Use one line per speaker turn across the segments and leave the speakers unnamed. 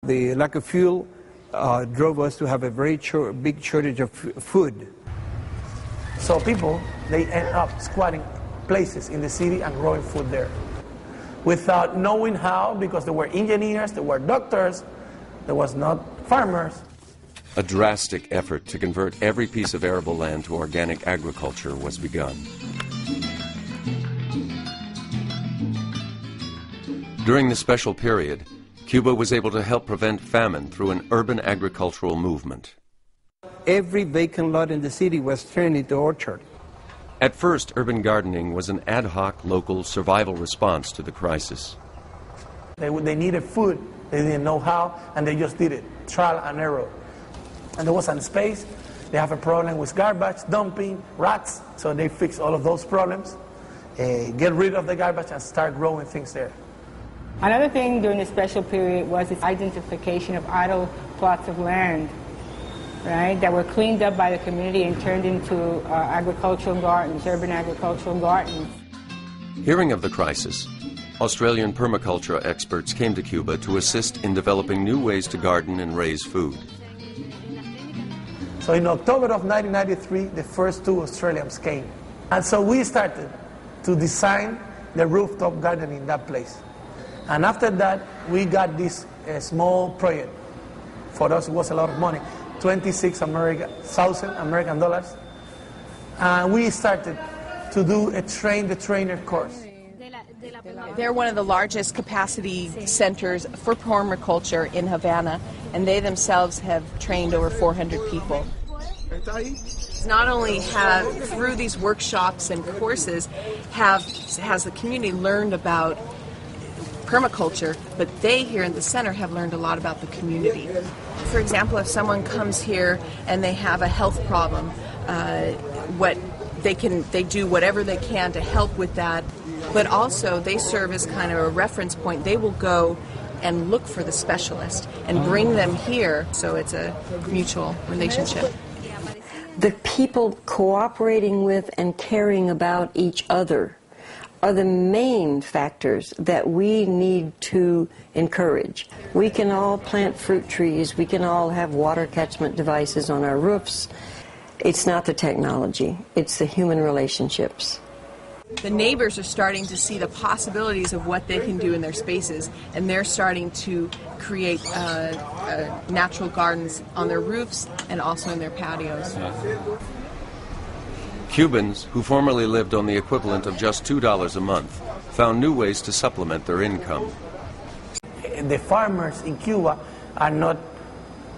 The lack of fuel drove us to have a very big shortage of food.
So people, they end up squatting places in the city and growing food there. Without knowing how, because there were engineers, there were doctors, there was not farmers.
A drastic effort to convert every piece of arable land to organic agriculture was begun. During the special period, Cuba was able to help prevent famine through an urban agricultural movement.
Every vacant lot in the city was turned into orchard.
At first, urban gardening was an ad hoc local survival response to the crisis.
They needed food, they didn't know how, and they just did it, trial and error. And there wasn't space. They have a problem with garbage, dumping, rats, so they fixed all of those problems, get rid of the garbage and start growing things there.
Another thing during the special period was the identification of idle plots of land, right, that were cleaned up by the community and turned into agricultural gardens, urban agricultural gardens.
Hearing of the crisis, Australian permaculture experts came to Cuba to assist in developing new ways to garden and raise food.
So in October of 1993, the first two Australians came. And so we started to design the rooftop garden in that place. And after that, we got this small project. For us, it was a lot of money, 26,000 American dollars. And we started to do a train-the-trainer course.
They're one of the largest capacity centers for permaculture in Havana, and they themselves have trained over 400 people. Not only have, through these workshops and courses, has the community learned about permaculture, but they here in the center have learned a lot about the community. For example, if someone comes here and they have a health problem, they do whatever they can to help with that, but also they serve as kind of a reference point. They will go and look for the specialist and bring them here, so it's a mutual relationship.
The people cooperating with and caring about each other are the main factors that we need to encourage. We can all plant fruit trees, we can all have water catchment devices on our roofs. It's not the technology, it's the human relationships.
The neighbors are starting to see the possibilities of what they can do in their spaces, and they're starting to create natural gardens on their roofs and also in their patios.
Cubans, who formerly lived on the equivalent of just $2 a month, found new ways to supplement their income.
The farmers in Cuba are not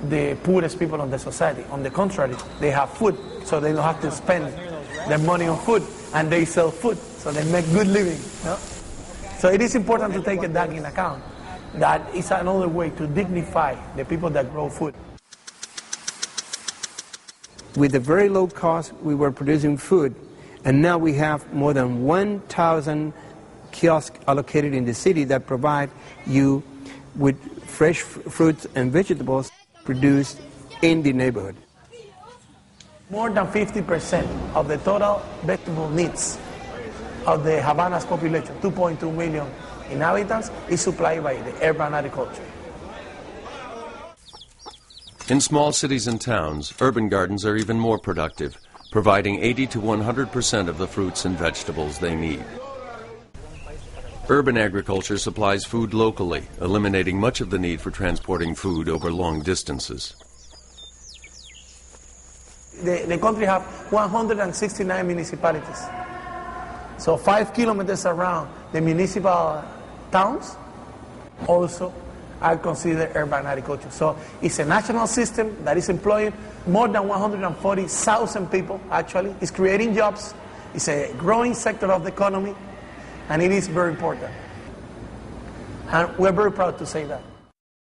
the poorest people in the society. On the contrary, they have food, so they don't have to spend their money on food, and they sell food, so they make good living. You know? So it is important to take that in account. That is another way to dignify the people that grow food.
With a very low cost, we were producing food, and now we have more than 1,000 kiosks allocated in the city that provide you with fresh fruits and vegetables produced in the neighborhood.
More than 50% of the total vegetable needs of the Havana's population, 2.2 million inhabitants, is supplied by the urban agriculture.
In small cities and towns, urban gardens are even more productive, providing 80 to 100% of the fruits and vegetables they need. Urban agriculture supplies food locally, eliminating much of the need for transporting food over long distances.
The country has 169 municipalities. So 5 kilometers around the municipal towns also are considered urban agriculture. So it's a national system that is employing more than 140,000 people, actually. It's creating jobs. It's a growing sector of the economy, and it is very important. And we're very proud to say that.